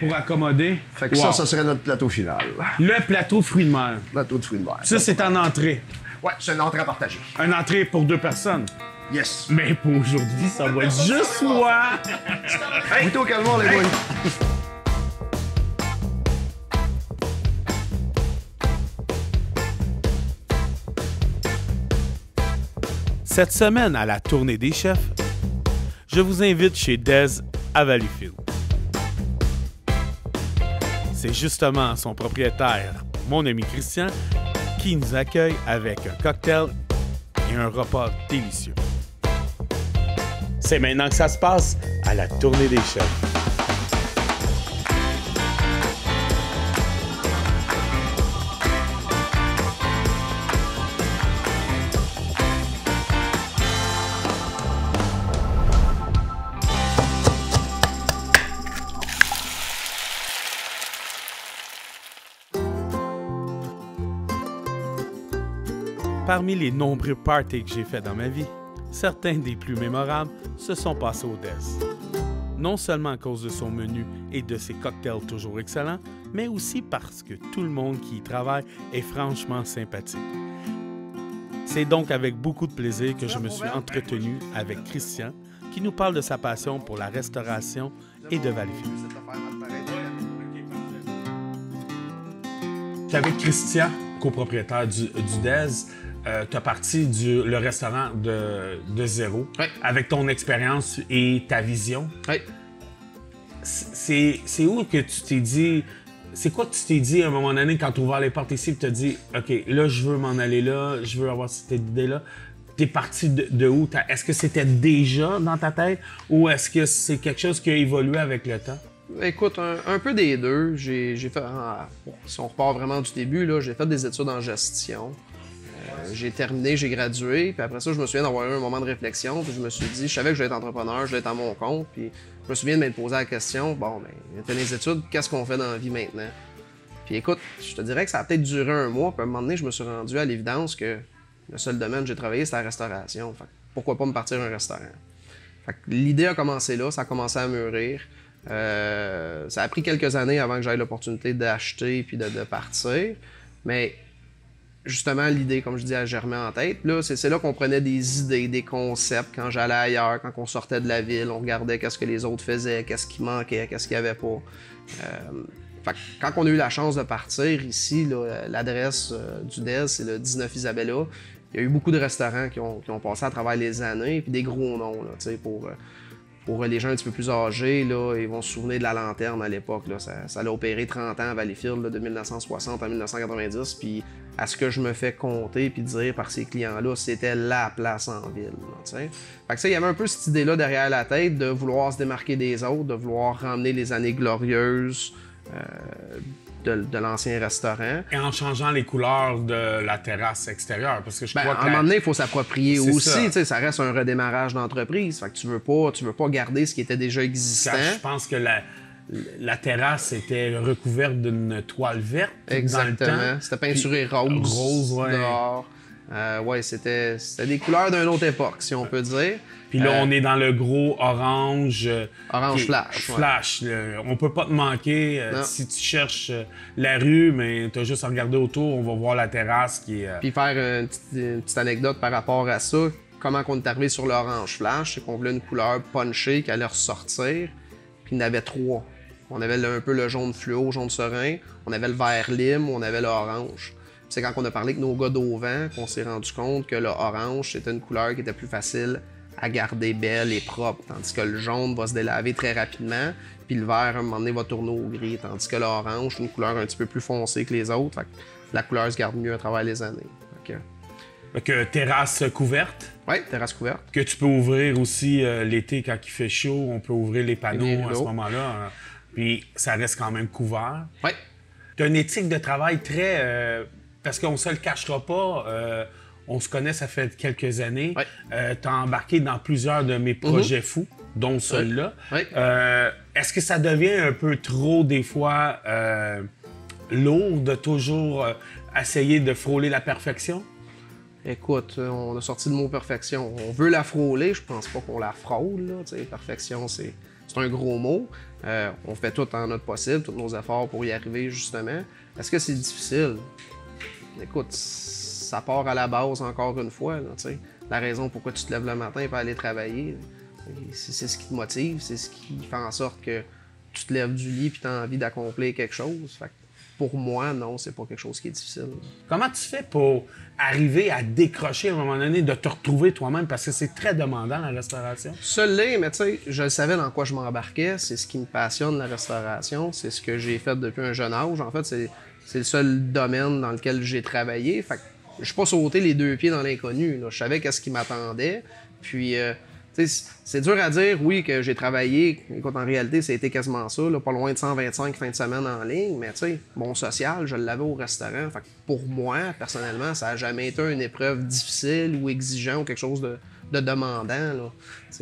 pour accommoder. Fait que Wow. ça serait notre plateau final. Le plateau fruits de mer. Plateau de fruits de mer. Ça, c'est en entrée. Ouais, c'est une entrée à partager. Une entrée pour 2 personnes. Yes. Mais pour aujourd'hui, ça va être juste moi. Goûtez au calmar, les boys. Cette semaine, à la tournée des chefs, je vous invite chez Dez à Valleyfield. C'est justement son propriétaire, mon ami Christian, qui nous accueille avec un cocktail et un repas délicieux. C'est maintenant que ça se passe à la tournée des chefs. Parmi les nombreux parties que j'ai fait dans ma vie, certains des plus mémorables se sont passés au Dez. Non seulement à cause de son menu et de ses cocktails toujours excellents, mais aussi parce que tout le monde qui y travaille est franchement sympathique. C'est donc avec beaucoup de plaisir que je me suis entretenu avec Christian, qui nous parle de sa passion pour la restauration et de Valleyfield. Je suis avec Christian, copropriétaire du Dez. Tu as parti le restaurant de zéro, oui, avec ton expérience et ta vision. Oui. C'est où que tu t'es dit... C'est quoi que tu t'es dit à un moment donné quand tu as ouvert les portes ici et tu t'as dit « OK, là, je veux m'en aller là, je veux avoir cette idée-là ». Tu es parti de où? Est-ce que c'était déjà dans ta tête ou est-ce que c'est quelque chose qui a évolué avec le temps? Écoute, un peu des deux. J'ai fait, si on repart vraiment du début, là, j'ai fait des études en gestion. J'ai terminé, j'ai gradué, puis après ça, je me souviens d'avoir eu un moment de réflexion, puis je me suis dit, je savais que je voulais être entrepreneur, je voulais être à mon compte, puis je me souviens de m'être posé la question, bon, ben, t'as les études, qu'est-ce qu'on fait dans la vie maintenant? Puis écoute, je te dirais que ça a peut-être duré un mois, puis à un moment donné, je me suis rendu à l'évidence que le seul domaine où j'ai travaillé, c'était la restauration. Fait que pourquoi pas me partir un restaurant? Fait que l'idée a commencé là, ça a commencé à mûrir. Ça a pris quelques années avant que j'aie l'opportunité d'acheter puis de partir, mais justement, l'idée, comme je dis, a germé en tête. Là, c'est là qu'on prenait des idées, des concepts quand j'allais ailleurs, quand on sortait de la ville, on regardait qu'est-ce que les autres faisaient, qu'est-ce qui manquait, qu'est-ce qu'il n'y avait pas. Fait que quand on a eu la chance de partir ici, l'adresse du Dez, c'est le 19 Isabella. Il y a eu beaucoup de restaurants qui ont passé à travers les années, puis des gros noms, là, pour les gens un petit peu plus âgés, là, ils vont se souvenir de la Lanterne à l'époque. Ça a opéré 30 ans à Valleyfield, là, de 1960 à 1990. Puis à ce que je me fais compter puis dire par ces clients-là, c'était la place en ville. Là, fait que ça, il y avait un peu cette idée-là derrière la tête de vouloir se démarquer des autres, de vouloir ramener les années glorieuses de l'ancien restaurant. Et en changeant les couleurs de la terrasse extérieure, parce que je crois que... À un moment donné, il faut s'approprier aussi. Ça. Ça reste un redémarrage d'entreprise. Fait que tu veux pas garder ce qui était déjà existant. Je pense que la terrasse était recouverte d'une toile verte. Exactement. Dans le temps. C'était peinturé rose. Rose, ouais. Dehors. Ouais, c'était des couleurs d'une autre époque, si on peut dire. Puis là, on est dans le gros orange. Orange flash. Flash. On peut pas te manquer. Si tu cherches la rue, mais tu as juste à regarder autour, on va voir la terrasse qui est... Puis faire une petite anecdote par rapport à ça. Comment on est arrivé sur l'orange flash, c'est qu'on voulait une couleur punchée qui allait ressortir. Puis il y en avait 3. On avait un peu le jaune fluo, jaune serein. On avait le vert lime, on avait l'orange. C'est quand on a parlé avec nos gars d'Auvent qu'on s'est rendu compte que l'orange, c'était une couleur qui était plus facile à garder belle et propre, tandis que le jaune va se délaver très rapidement, puis le vert, à un moment donné, va tourner au gris, tandis que l'orange, c'est une couleur un petit peu plus foncée que les autres, fait que la couleur se garde mieux à travers les années. Fait que terrasse couverte. Oui, terrasse couverte. Que tu peux ouvrir aussi l'été quand il fait chaud, on peut ouvrir les panneaux à ce moment-là, puis ça reste quand même couvert. Oui. Tu as une éthique de travail très... parce qu'on ne se le cachera pas, on se connaît, ça fait quelques années. Oui. Tu as embarqué dans plusieurs de mes projets fous, dont celui-là. Oui. Est-ce que ça devient un peu trop, des fois, lourd de toujours essayer de frôler la perfection? Écoute, on a sorti le mot perfection. On veut la frôler, je pense pas qu'on la frôle. Là, perfection, c'est c'est un gros mot. On fait tout en notre possible, tous nos efforts pour y arriver, justement. Est-ce que c'est difficile? Écoute, ça part à la base, encore une fois, là, tu sais. La raison pourquoi tu te lèves le matin pour aller travailler, c'est ce qui te motive, c'est ce qui fait en sorte que tu te lèves du lit et tu as envie d'accomplir quelque chose. Fait que pour moi, non, c'est pas quelque chose qui est difficile. Comment tu fais pour arriver à décrocher à un moment donné, de te retrouver toi-même? Parce que c'est très demandant, la restauration. Ça l'est, mais tu sais, je savais dans quoi je m'embarquais. C'est ce qui me passionne, la restauration. C'est ce que j'ai fait depuis un jeune âge. En fait, c'est le seul domaine dans lequel j'ai travaillé. Fait que je suis pas sauté les deux pieds dans l'inconnu. Je savais qu'est-ce qui m'attendait. Puis, tu sais, c'est dur à dire, oui, que j'ai travaillé. Écoute, en réalité, ça a été quasiment ça, là, pas loin de 125 fins de semaine en ligne. Mais tu sais, mon social, je l'avais au restaurant. Fait que pour moi, personnellement, ça a jamais été une épreuve difficile ou exigeante ou quelque chose de demandant. Là.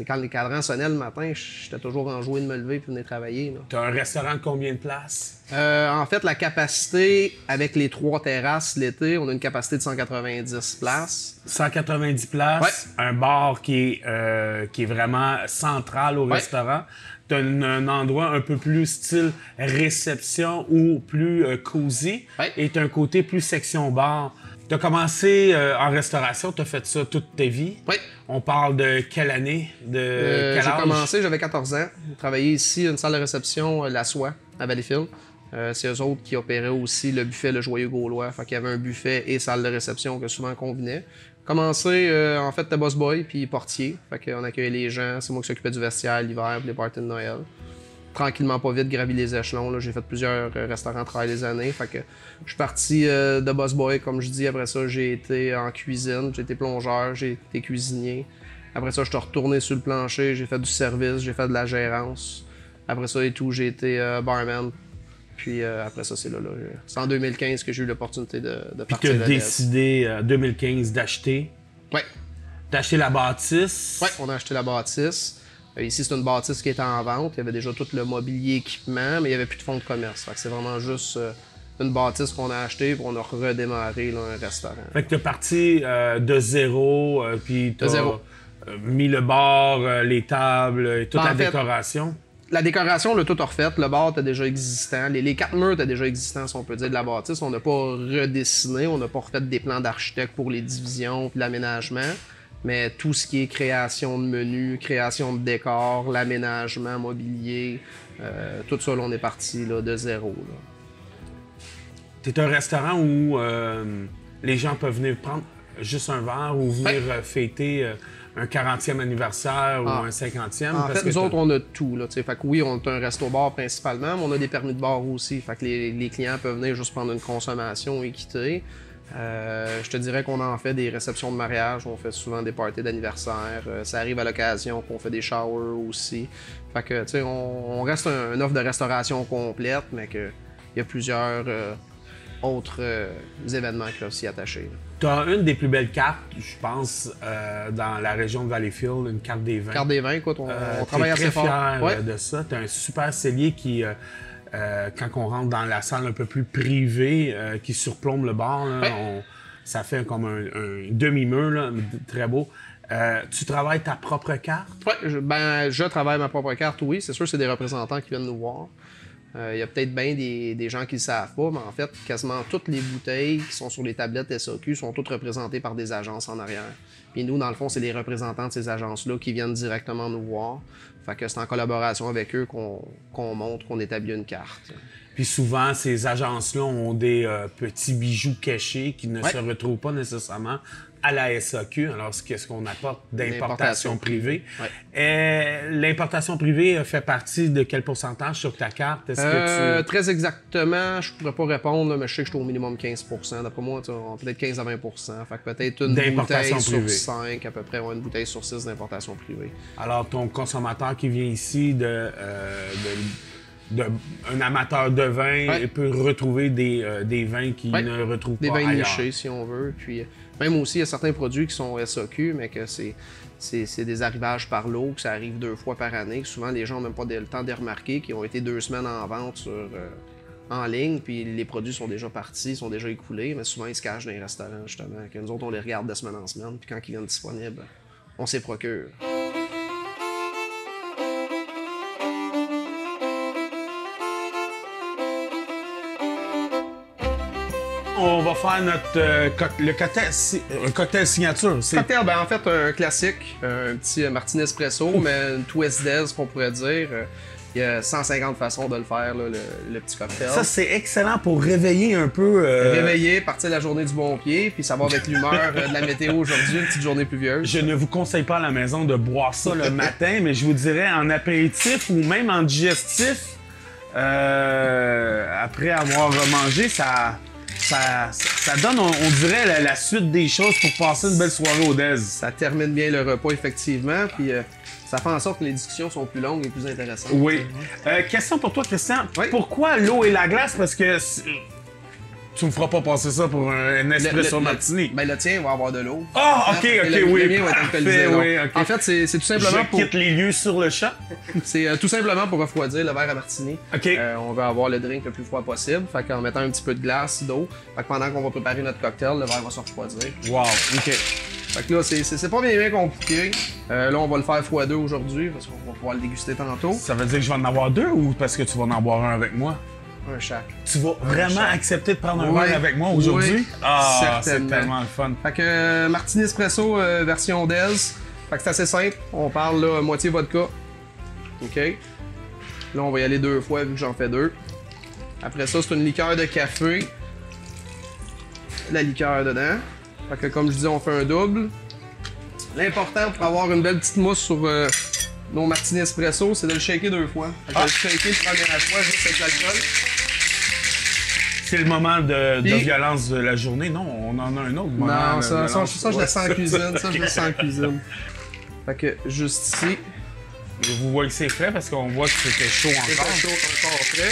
Quand les cadrans sonnaient le matin, j'étais toujours enjoué de me lever et de venir travailler. Tu as un restaurant de combien de places? En fait, la capacité, avec les 3 terrasses l'été, on a une capacité de 190 places. 190 places, un bar qui est vraiment central au restaurant. Tu as un endroit un peu plus style réception ou plus cosy. Et tu as un côté plus section bar. Tu as commencé en restauration, tu as fait ça toute ta vie. Oui. On parle de quelle année? De quel âge? J'ai commencé, j'avais 14 ans. J'ai travaillé ici, une salle de réception, La Soie, à Valleyfield. C'est eux autres qui opéraient aussi le buffet Le Joyeux Gaulois. Fait qu'il y avait un buffet et salle de réception que souvent combinait. Commencé, en fait, t'es boss boy puis portier. Fait qu'on accueillait les gens. C'est moi qui s'occupais du vestiaire l'hiver, les parties de Noël. Tranquillement, pas vite, gravi les échelons. Là. J'ai fait plusieurs restaurants à travers les années. Fait que je suis parti de boss boy, comme je dis. Après ça, j'ai été en cuisine. J'ai été plongeur, j'ai été cuisinier. Après ça, je suis retourné sur le plancher. J'ai fait du service, j'ai fait de la gérance. Après ça et tout, j'ai été barman. Puis après ça, c'est là. C'est en 2015 que j'ai eu l'opportunité de partir. Puis tu as décidé en 2015 d'acheter. Ouais. T'as acheté la bâtisse. Ouais, on a acheté la bâtisse. Ici, c'est une bâtisse qui était en vente. Il y avait déjà tout le mobilier équipement, mais il n'y avait plus de fonds de commerce. Fait que c'est vraiment juste une bâtisse qu'on a achetée pour on a redémarré là, un restaurant. Fait que t'es parti de zéro, puis t'as mis le bar, les tables et toute la décoration. La décoration, on l'a tout refait. Le bar était déjà existant. Les 4 murs étaient déjà existants, si on peut dire, de la bâtisse. On n'a pas redessiné, on n'a pas refait des plans d'architecte pour les divisions et l'aménagement. Mais tout ce qui est création de menus, création de décors, l'aménagement mobilier, tout ça, là, on est parti là, de zéro. T'es un restaurant où les gens peuvent venir prendre juste un verre ou venir fêter un 40e anniversaire ou un 50e? En fait, nous autres, on a tout. Là, fait que oui, on a un resto-bar principalement, mais on a des permis de bar aussi. Fait que les clients peuvent venir juste prendre une consommation et quitter. Je te dirais qu'on en fait des réceptions de mariage, on fait souvent des parties d'anniversaire. Ça arrive à l'occasion qu'on fait des showers aussi. Fait que, tu sais, on reste une offre de restauration complète, mais qu'il y a plusieurs autres événements qui peuvent s'y attacher. Tu as une des plus belles cartes, je pense, dans la région de Valleyfield, une carte des vins. Carte des vins, écoute, on travaille assez fort. Fier de ça. Tu as un super cellier qui, quand on rentre dans la salle un peu plus privée, qui surplombe le bar, là, ça fait comme un demi-mur, là, très beau. Tu travailles ta propre carte? Oui, je travaille ma propre carte, oui. C'est sûr que c'est des représentants qui viennent nous voir. Il y a peut-être bien des gens qui ne le savent pas, mais en fait, quasiment toutes les bouteilles qui sont sur les tablettes SAQ sont toutes représentées par des agences en arrière. Puis nous, dans le fond, c'est les représentants de ces agences-là qui viennent directement nous voir. Fait que c'est en collaboration avec eux qu'on montre, qu'on établit une carte. Puis souvent, ces agences-là ont des petits bijoux cachés qui ne se retrouvent pas nécessairement à la SAQ. Alors, qu'est-ce qu'on apporte d'importation privée? L'importation privée fait partie de quel pourcentage sur ta carte? Très exactement, je pourrais pas répondre, là, mais je sais que je suis au minimum 15%. D'après moi, peut-être 15 à 20%. Fait que peut-être une bouteille sur 5, à peu près, ou une bouteille sur 6 d'importation privée. Alors, ton consommateur qui vient ici un amateur de vin peut retrouver des vins qu'il ne retrouve pas ailleurs. Des vins nichés, si on veut. Puis, même aussi, il y a certains produits qui sont SAQ, mais que c'est des arrivages par l'eau, que ça arrive 2 fois par année. Que souvent, les gens n'ont même pas le temps de les remarquer, qui ont été 2 semaines en vente en ligne, puis les produits sont déjà partis, sont déjà écoulés, mais souvent, ils se cachent dans les restaurants, justement. Que nous autres, on les regarde de semaine en semaine, puis quand ils viennent disponibles, on s'y procure. on va faire notre le cocktail, un cocktail signature. Cocktail, ben en fait, un classique, un petit martini espresso, mais une twist des qu'on pourrait dire. Il y a 150 façons de le faire, là, le petit cocktail. Ça, c'est excellent pour réveiller un peu. Réveiller, partir la journée du bon pied, puis ça va avec l'humeur de la météo aujourd'hui, une petite journée pluvieuse. Je ne vous conseille pas à la maison de boire ça le matin, mais je vous dirais en apéritif ou même en digestif, après avoir mangé, ça donne, on dirait, la suite des choses pour passer une belle soirée au Dez. Ça termine bien le repas, effectivement, puis ça fait en sorte que les discussions sont plus longues et plus intéressantes. Oui. Question pour toi, Christian. Oui. Pourquoi l'eau et la glace? Parce que tu me feras pas passer ça pour un espresso martini. Ben, le tien va avoir de l'eau. Ah, ok, Le oui. mien va être alcoolisé, Parfait, non. oui, ok. En fait, c'est tout simplement Je quitte les lieux sur le champ. C'est tout simplement pour refroidir le verre à martini. OK. On veut avoir le drink le plus froid possible. Fait qu'en mettant un petit peu de glace, d'eau, fait que pendant qu'on va préparer notre cocktail, le verre va se refroidir. Wow, ok. Fait que là, c'est pas bien compliqué. Là, on va le faire x2 aujourd'hui parce qu'on va pouvoir le déguster tantôt. Ça veut dire que je vais en avoir deux ou parce que tu vas en boire un avec moi? Un chaque. Tu vas vraiment accepter de prendre un Oui. verre avec moi aujourd'hui? Oui, Ah, c'est certainement. tellement le fun. Fait que martini espresso version Dez. Fait que c'est assez simple. On parle là moitié vodka. OK. Là, on va y aller 2 fois vu que j'en fais 2. Après ça, c'est une liqueur de café. La liqueur dedans. Fait que comme je dis, on fait un double. L'important pour avoir une belle petite mousse sur nos martini espresso, c'est de le shaker 2 fois. Fait que le shaker la première fois juste avec l'alcool. C'est le moment de Puis- violence de la journée. Non, on en a un autre moment. Non, de ça, violence. je le sens en cuisine. Ça, je le sens en cuisine. Fait que juste ici, Vous voyez que c'est frais parce qu'on voit que c'était chaud c'est encore. chaud encore frais.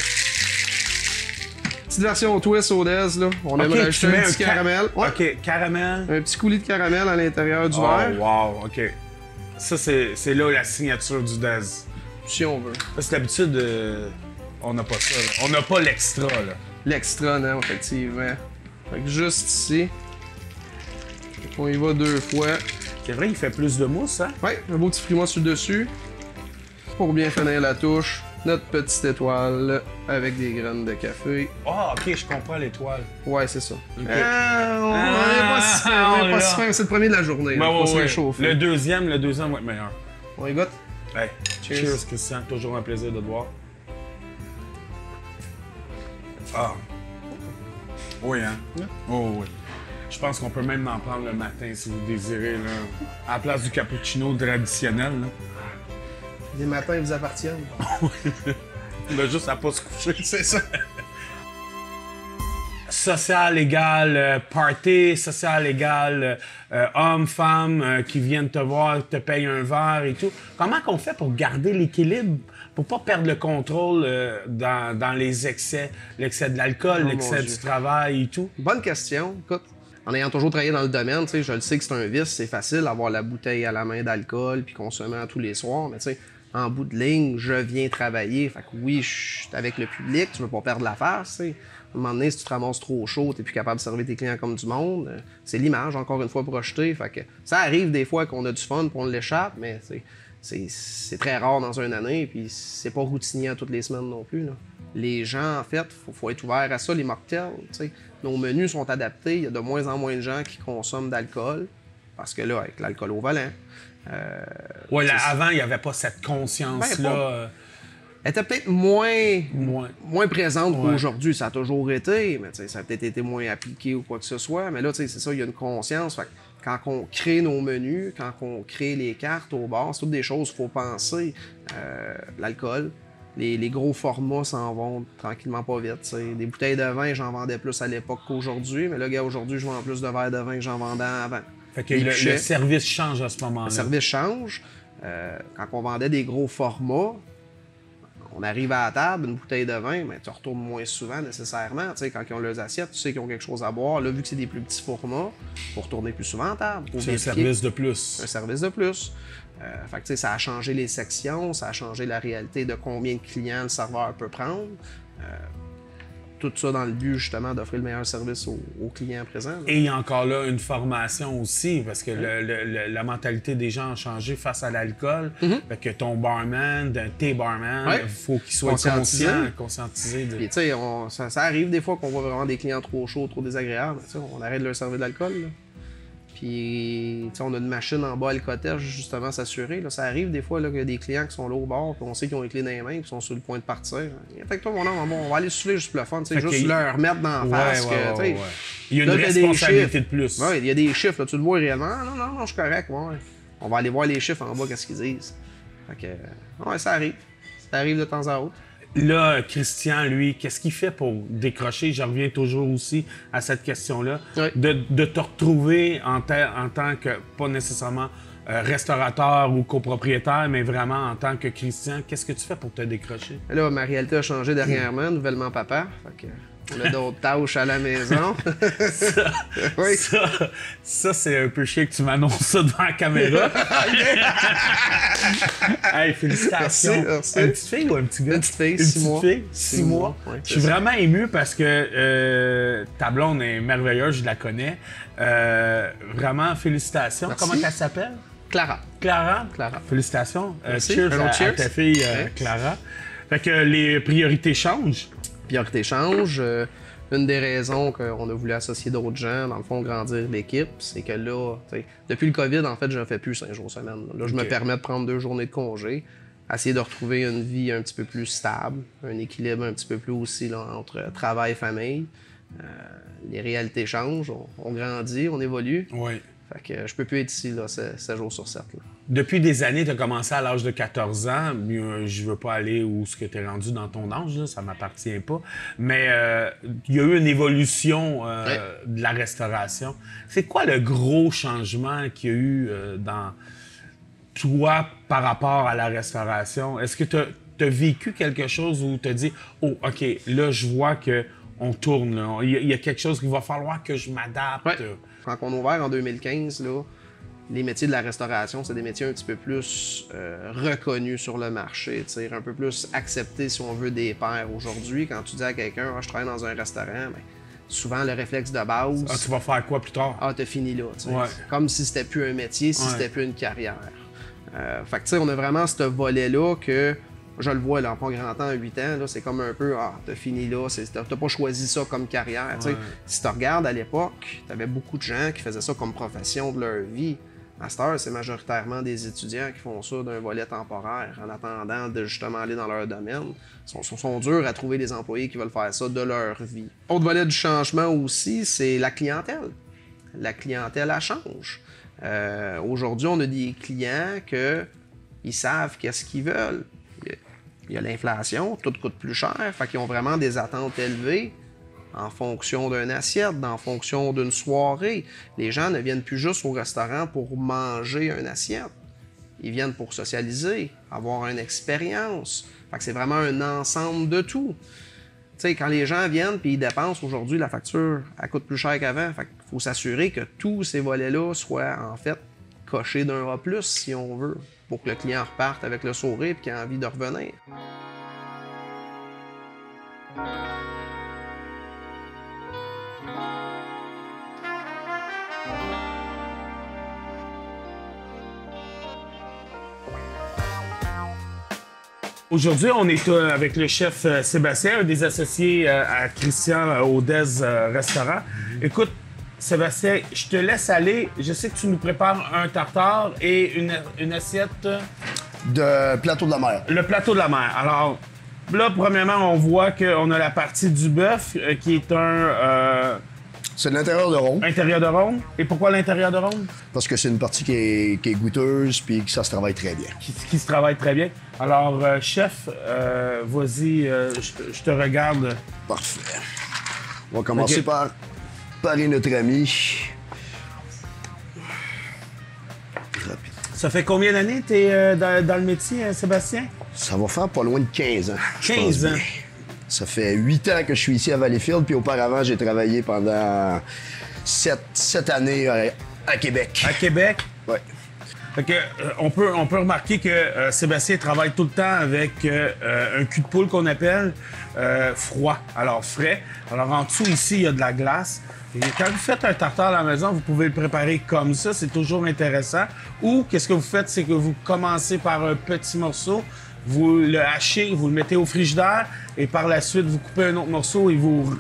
Petite version twist au Dez, là. On Ok, aimerait tu ajouter mets un petit caramel. Ouais. Ok, caramel. Un petit coulis de caramel à l'intérieur du Oh, verre, wow, ok. Ça, c'est là la signature du Dez. si on veut. Parce que d'habitude, on n'a pas ça. Là. On n'a pas l'extra, là. L'extra, non, effectivement. Fait que juste ici, on y va 2 fois. C'est vrai, il fait plus de mousse, hein? Ouais, un beau petit frima sur le dessus. Pour bien finir la touche, notre petite étoile avec des graines de café. Ah, ok, je comprends l'étoile. Ouais, c'est ça. Ok. On est pas si fin, on est pas si fin. C'est le premier de la journée. Ben, Faut ouais, se ouais. réchauffer. Le deuxième va être meilleur. On y goûte? Hey, Cheers. cheers, Christian. Toujours un plaisir de te voir. Ah. Oui, hein? Oh, oui. Je pense qu'on peut même en prendre le matin si vous désirez, là. À la place du cappuccino traditionnel, là. Les matins vous appartiennent. On a juste à pas se coucher. C'est ça. Social égal party, social égal homme, femme qui viennent te voir, te payent un verre et tout. Comment qu'on fait pour garder l'équilibre, pour pas perdre le contrôle dans les excès, l'excès de l'alcool, Oh, l'excès mon du Dieu. travail et tout? Bonne question. Écoute, en ayant toujours travaillé dans le domaine, tu sais, je le sais que c'est un vice, c'est facile d'avoir la bouteille à la main d'alcool puis consommer tous les soirs, mais tu sais, en bout de ligne, je viens travailler. Fait que oui, je suis avec le public, tu veux pas perdre la face, tu sais. À un moment donné, si tu te ramasses trop chaud, t'es plus capable de servir tes clients comme du monde. C'est l'image, encore une fois, projetée. Fait que ça arrive des fois qu'on a du fun, puis on l'échappe, mais c'est très rare dans une année, puis c'est pas routinier à toutes les semaines non plus, là. Les gens, en fait, faut être ouvert à ça, les mocktails, tu sais. Nos menus sont adaptés, il y a de moins en moins de gens qui consomment d'alcool, parce que là, avec l'alcool au volant, Ouais, là, avant, il n'y avait pas cette Ben, conscience-là. elle était peut-être moins Moins. présente Ouais. qu'aujourd'hui. Ça a toujours été, mais tu sais, ça a peut-être été moins appliqué ou quoi que ce soit. Mais là, tu sais, c'est ça, il y a une conscience. Fait que quand on crée nos menus, quand on crée les cartes au bar, c'est toutes des choses qu'il faut penser. L'alcool, les gros formats s'en vont tranquillement pas vite. T'sais. Des bouteilles de vin, j'en vendais plus à l'époque qu'aujourd'hui. Mais là, gars, aujourd'hui, je vends plus de verres de vin que j'en vendais avant. Fait que Les le pichets. service change à ce moment-là. Le service change. Quand on vendait des gros formats, on arrive à la table, une bouteille de vin, mais tu retournes moins souvent nécessairement. Tu sais, quand ils ont leurs assiettes, tu sais qu'ils ont quelque chose à boire. Là, vu que c'est des plus petits formats, il faut retourner plus souvent à table. Faut C'est un vérifier. service de plus. Un service de plus. Fait que, tu sais, ça a changé les sections, ça a changé la réalité de combien de clients le serveur peut prendre. tout ça dans le but, justement, d'offrir le meilleur service aux clients présents. Là. Et il y a encore là une formation aussi, parce que la mentalité des gens a changé face à l'alcool. Fait que ton barman, tes barman, il faut qu'il soit conscientisé. Puis, tu sais, ça arrive des fois qu'on voit vraiment des clients trop chauds, trop désagréables. On arrête de leur servir de l'alcool. Puis, on a une machine en bas à le cottage, justement, s'assurer. Ça arrive des fois qu'il y a des clients qui sont là au bord, puis on sait qu'ils ont les clés dans les mains, puis sont sur le point de partir. Fait que toi, mon homme, on va aller souffler juste pour le fun, juste leur mettre dans la face. Il y a une responsabilité de plus. Oui, il y a des chiffres, là, tu le vois réellement. Ah, non, je suis correct. Ouais. On va aller voir les chiffres en bas, qu'est-ce qu'ils disent. Fait que, ça arrive. Ça arrive de temps à autre. Là, Christian, lui, qu'est-ce qu'il fait pour décrocher? Je reviens toujours aussi à cette question-là. Oui. De te retrouver en tant que, pas nécessairement restaurateur ou copropriétaire, mais vraiment en tant que Christian. Qu'est-ce que tu fais pour te décrocher? Là, ma réalité a changé dernièrement, nouvellement papa. Fait que, on a d'autres tâches à la maison. Ça c'est un peu chiant que tu m'annonces ça devant la caméra. Hey, félicitations. Merci. Une petite fille ou un petit gars? Une petite fille, 6 mois. 6 mois. Ouais, je suis vraiment ému parce que ta blonde est merveilleuse, je la connais. Vraiment, félicitations. Merci. Comment elle s'appelle? Clara. Clara. Félicitations. Cheers à ta fille Clara. Fait que les priorités changent. Priorité change. Une des raisons qu'on a voulu associer d'autres gens, dans le fond, grandir l'équipe, c'est que là, depuis le COVID, en fait, je ne fais plus 5 jours semaine. Là, je me permets de prendre 2 journées de congé, essayer de retrouver une vie un petit peu plus stable, un équilibre un petit peu plus aussi là, entre travail et famille. Les réalités changent, on grandit, on évolue. Oui. Fait que je peux plus être ici là, 7 jours sur 7. Là. Depuis des années, tu as commencé à l'âge de 14 ans. Je veux pas aller où ce que tu es rendu dans ton âge, là, ça m'appartient pas. Mais il y a eu une évolution de la restauration. C'est quoi le gros changement qu'il y a eu dans toi par rapport à la restauration? Est-ce que tu as vécu quelque chose où tu as dit « Oh, OK, là, je vois qu'on tourne. Là. Il y a quelque chose qu'il va falloir que je m'adapte. Ouais. » Quand on a ouvert en 2015, là, les métiers de la restauration, c'est des métiers un petit peu plus reconnus sur le marché, un peu plus acceptés, si on veut, des pairs. Aujourd'hui, quand tu dis à quelqu'un « je travaille dans un restaurant », souvent le réflexe de base... Ah, tu vas faire quoi plus tard? Ah, t'as fini là. Ouais. Comme si c'était plus un métier, si c'était plus une carrière. Fait que, on a vraiment ce volet-là que... Je le vois, là, en pas grand temps, à 8 ans, là, c'est comme un peu, t'as fini là, t'as pas choisi ça comme carrière. Ouais. Si tu regardes à l'époque, t'avais beaucoup de gens qui faisaient ça comme profession de leur vie. À cette heure, c'est majoritairement des étudiants qui font ça d'un volet temporaire, en attendant de justement aller dans leur domaine. Ils sont durs à trouver des employés qui veulent faire ça de leur vie. Autre volet du changement aussi, c'est la clientèle. La clientèle, elle change. Aujourd'hui, on a des clients ils savent qu'est-ce qu'ils veulent. Il y a l'inflation, tout coûte plus cher, fait qu'ils ont vraiment des attentes élevées en fonction d'une assiette, en fonction d'une soirée. Les gens ne viennent plus juste au restaurant pour manger une assiette. Ils viennent pour socialiser, avoir une expérience. Fait que c'est vraiment un ensemble de tout. Tu sais, quand les gens viennent et ils dépensent aujourd'hui, la facture, elle coûte plus cher qu'avant. Fait qu'il faut s'assurer que tous ces volets-là soient en fait cochés d'un A+, si on veut, pour que le client reparte avec le sourire et qu'il ait envie de revenir. Aujourd'hui, on est avec le chef Sébastien, un des associés à Christian au Des Restaurant. Écoute, Sébastien, je te laisse aller. Je sais que tu nous prépares un tartare et une assiette... De plateau de la mer. Le plateau de la mer. Alors, là, premièrement, on voit qu'on a la partie du bœuf qui est un... C'est de l'intérieur de ronde. Intérieur de ronde. Et pourquoi l'intérieur de ronde? Parce que c'est une partie qui est goûteuse puis que ça se travaille très bien. Qui se travaille très bien. Alors, chef, vas-y, je te regarde. Parfait. On va commencer par parer notre ami. Rapide. Ça fait combien d'années que tu es dans le métier, Sébastien? Ça va faire pas loin de 15 ans. 15 ans? Ça fait 8 ans que je suis ici à Valleyfield, puis auparavant, j'ai travaillé pendant 7 années à Québec. À Québec? Oui. Fait que, on peut remarquer que Sébastien travaille tout le temps avec un cul de poule qu'on appelle froid, alors frais. Alors en dessous ici, il y a de la glace. Et quand vous faites un tartare à la maison, vous pouvez le préparer comme ça, c'est toujours intéressant. Ou qu'est-ce que vous faites, c'est que vous commencez par un petit morceau, vous le hachez, vous le mettez au frigidaire et par la suite, vous coupez un autre morceau et vous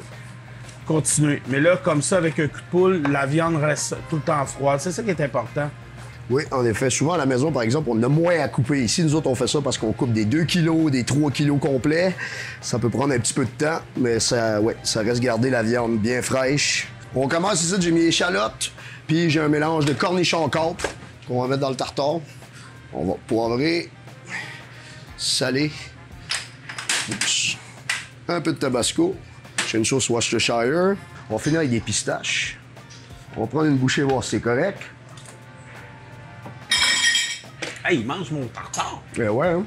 continuez. Mais là, comme ça, avec un cul de poule, la viande reste tout le temps froide. C'est ça qui est important. Oui, en effet. Souvent, à la maison, par exemple, on a moins à couper. Ici, nous autres, on fait ça parce qu'on coupe des 2 kilos, des 3 kilos complets. Ça peut prendre un petit peu de temps, mais ça reste garder la viande bien fraîche. On commence ici, j'ai mis échalotes, puis j'ai un mélange de cornichons câpre qu'on va mettre dans le tartare. On va poivrer, saler, oups, un peu de tabasco. J'ai une sauce Worcestershire. On va finir avec des pistaches. On va prendre une bouchée, voir si c'est correct. Hey, il mange mon tartare! Eh ouais, hein?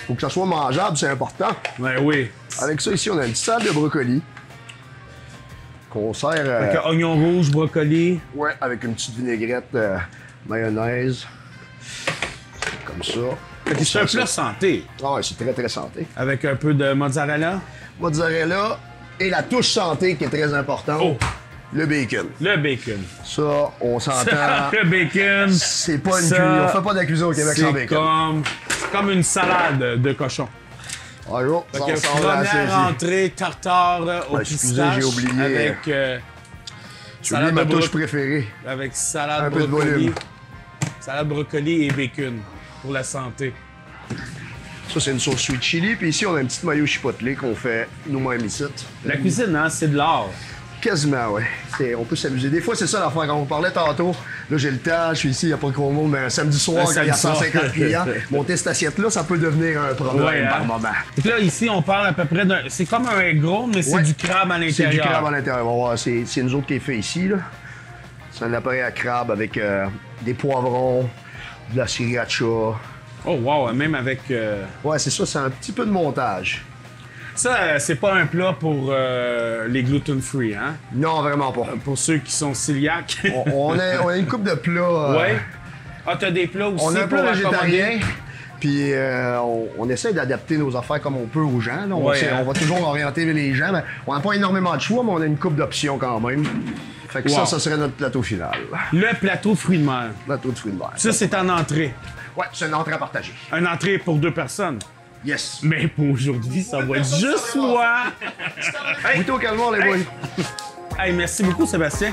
Faut que ça soit mangeable, c'est important. Ben oui. Avec ça, ici, on a une salade de brocoli. Qu'on sert... Avec oignon rouge, brocoli. Ouais, avec une petite vinaigrette mayonnaise. Comme ça. Fait que c'est un plat santé. Ah ouais, c'est très, très santé. Avec un peu de mozzarella. Mozzarella et la touche santé qui est très importante. Oh! Le bacon. Le bacon. Ça, on s'entend. Le bacon. C'est pas une cuisine. On fait pas de la cuisine au Québec sans bacon. C'est comme une salade de cochon. Bonjour. Fait que première entrée, tartare au pistache. J'ai oublié. Avec j'ai oublié ma touche préférée. Avec salade Un peu de brocoli. volume. Salade brocoli et bacon pour la santé. Ça, c'est une sauce sweet chili. Puis ici, on a un petit mayo chipotle qu'on fait nous-mêmes ici. La cuisine, hein, c'est de l'art. Quasiment, oui. On peut s'amuser. Des fois, c'est ça l'affaire. Quand on parlait tantôt, là, j'ai le temps, je suis ici, il n'y a pas trop de monde, mais un samedi soir, quand il y a 150 clients, monter cette assiette-là, ça peut devenir un problème Ouais, par hein? moment. Donc là, ici, on parle à peu près d'un... C'est comme un egg roll, mais c'est Ouais. du crabe à l'intérieur. C'est du crabe à l'intérieur. On va voir, c'est nous autres qui est fait ici, là. C'est un appareil à crabe avec des poivrons, de la sriracha. Oh, wow, même avec... Ouais, c'est ça, c'est un petit peu de montage. Ça, c'est pas un plat pour les gluten-free, hein? Non, vraiment pas. Pour ceux qui sont cœliaques. on a une coupe de plats. Ouais. Ah, t'as des plats aussi On a un pour plat végétarien. accommoder? Puis on essaie d'adapter nos affaires comme on peut aux gens. Là. Ouais, hein? On va toujours orienter les gens. Mais on n'a pas énormément de choix, mais on a une coupe d'options quand même. Fait que Wow. ça serait notre plateau final. Le plateau fruits de mer. Plateau de fruits de mer. Ça, c'est en entrée. Ouais, c'est une entrée à partager. Une entrée pour 2 personnes. Yes. Mais pour aujourd'hui, ça va être juste moi. Hey, Goûtez au calmar, les boys. hey, merci beaucoup, Sébastien.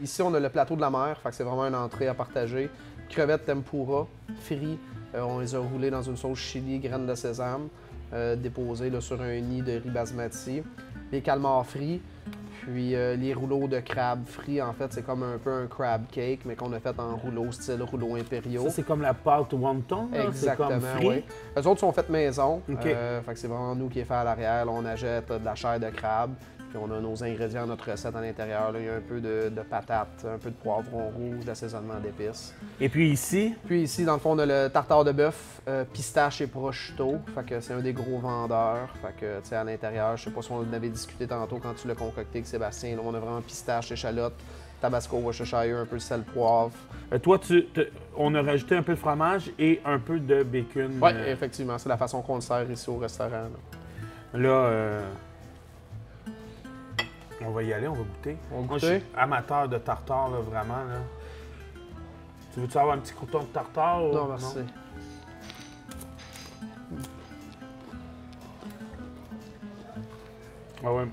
Ici, on a le plateau de la mer, fait que c'est vraiment une entrée à partager. Crevettes tempura, frites, on les a roulées dans une sauce chili, graines de sésame, déposées là, sur un nid de riz basmati. Les calmars frits, puis les rouleaux de crabe frits, en fait, c'est comme un peu un crab cake, mais qu'on a fait en rouleau, style rouleau impériaux. Ça, c'est comme la pâte wonton, là? Exactement, C'est comme frit. oui. Eux autres sont faits maison. OK. Fait que c'est vraiment nous qui est fait à l'arrière. Là, on achète de la chair de crabe. Puis on a nos ingrédients, notre recette à l'intérieur. Là, il y a un peu de patates, un peu de poivron rouge, d'assaisonnement d'épices. Et puis ici, Puis ici, dans le fond, on a le tartare de bœuf, pistache et prosciutto. Fait que c'est un des gros vendeurs. Fait que, tu sais, à l'intérieur, je sais pas si on en avait discuté tantôt quand tu l'as concocté avec Sébastien. Là, on a vraiment pistache, échalote, tabasco, Worcestershire, un peu de sel, poivre. toi, on a rajouté un peu de fromage et un peu de bacon. Oui, effectivement, c'est la façon qu'on le sert ici au restaurant. Là, on va y aller, on va goûter. On va Moi, goûter? je suis amateur de tartare, là, vraiment. Là. Tu veux-tu avoir un petit crouton de tartare? ou- Non, merci. Ah ouais.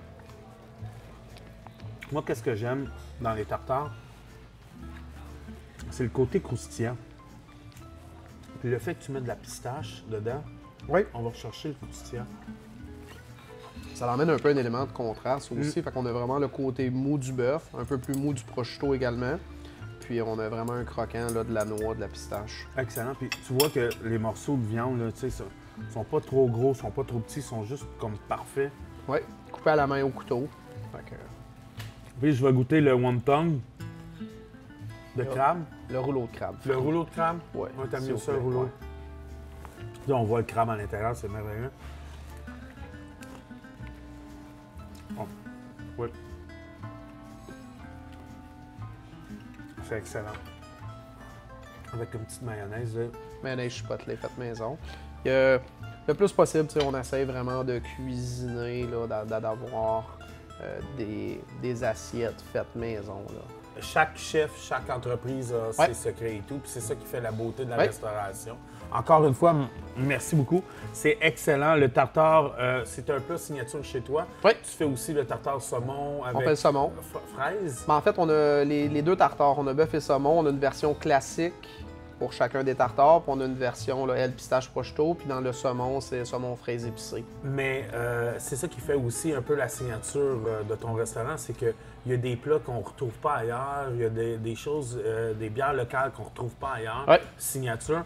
Moi, qu'est-ce que j'aime dans les tartares? C'est le côté croustillant. Puis le fait que tu mets de la pistache dedans, Oui. on va rechercher le croustillant. Ça l'emmène un peu un élément de contraste aussi. Fait qu'on a vraiment le côté mou du bœuf, un peu plus mou du prosciutto également. Puis on a vraiment un croquant là, de la noix, de la pistache. Excellent. Puis tu vois que les morceaux de viande, là, tu sais, sont pas trop gros, sont pas trop petits, sont juste comme parfaits. Oui, coupé à la main au couteau. Fait que, Puis je vais goûter le wonton de crabe. le rouleau de crabe. Le rouleau de crabe? Ouais, T'as s'il mieux vous ça, le plaît, rouleau. ouais. Là, on voit le crabe à l'intérieur, c'est merveilleux. Bon. Oui. C'est excellent. Avec une petite mayonnaise. Mayonnaise chipotle faite maison. Le plus possible, on essaie vraiment de cuisiner, d'avoir des assiettes faites maison. Là. Chaque chef, chaque entreprise a ses secrets et tout, puis c'est ça qui fait la beauté de la restauration. Encore une fois, merci beaucoup. C'est excellent. Le tartare, c'est un plat signature chez toi. Oui. Tu fais aussi le tartare saumon avec on fait le saumon. Fraise. En fait, on a les deux tartares. On a bœuf et saumon. On a une version classique pour chacun des tartares, puis on a une version là, pistache prosciutto, puis dans le saumon, c'est saumon fraise épicé. Mais c'est ça qui fait aussi un peu la signature de ton restaurant, c'est qu'il y a des plats qu'on ne retrouve pas ailleurs, il y a des choses, des bières locales qu'on ne retrouve pas ailleurs, signature.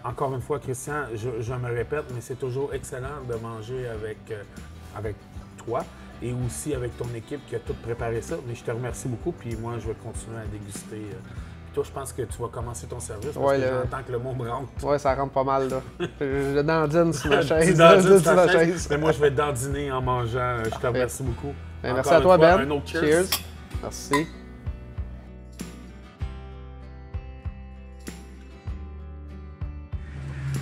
Encore une fois, Christian, je me répète, mais c'est toujours excellent de manger avec toi et aussi avec ton équipe qui a tout préparé ça. Mais je te remercie beaucoup, puis moi, je vais continuer à déguster. Toi, je pense que tu vas commencer ton service parce que j'entends que le mot me rentre. Oui, ça rentre pas mal, là. Je dandine sur ma chaise. Tu dandines sur ta chaise. Mais moi, je vais dandiner en mangeant. Je te remercie beaucoup. Ben, merci à toi, fois, Ben. Un autre cheers. Merci.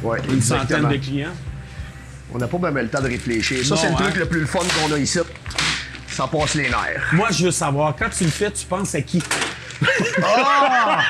Ouais, Une centaine de clients. On n'a pas même le temps de réfléchir. Ça, c'est le truc le plus fun qu'on a ici. Ça passe les nerfs. Moi, je veux savoir, quand tu le fais, tu penses à qui? Ah!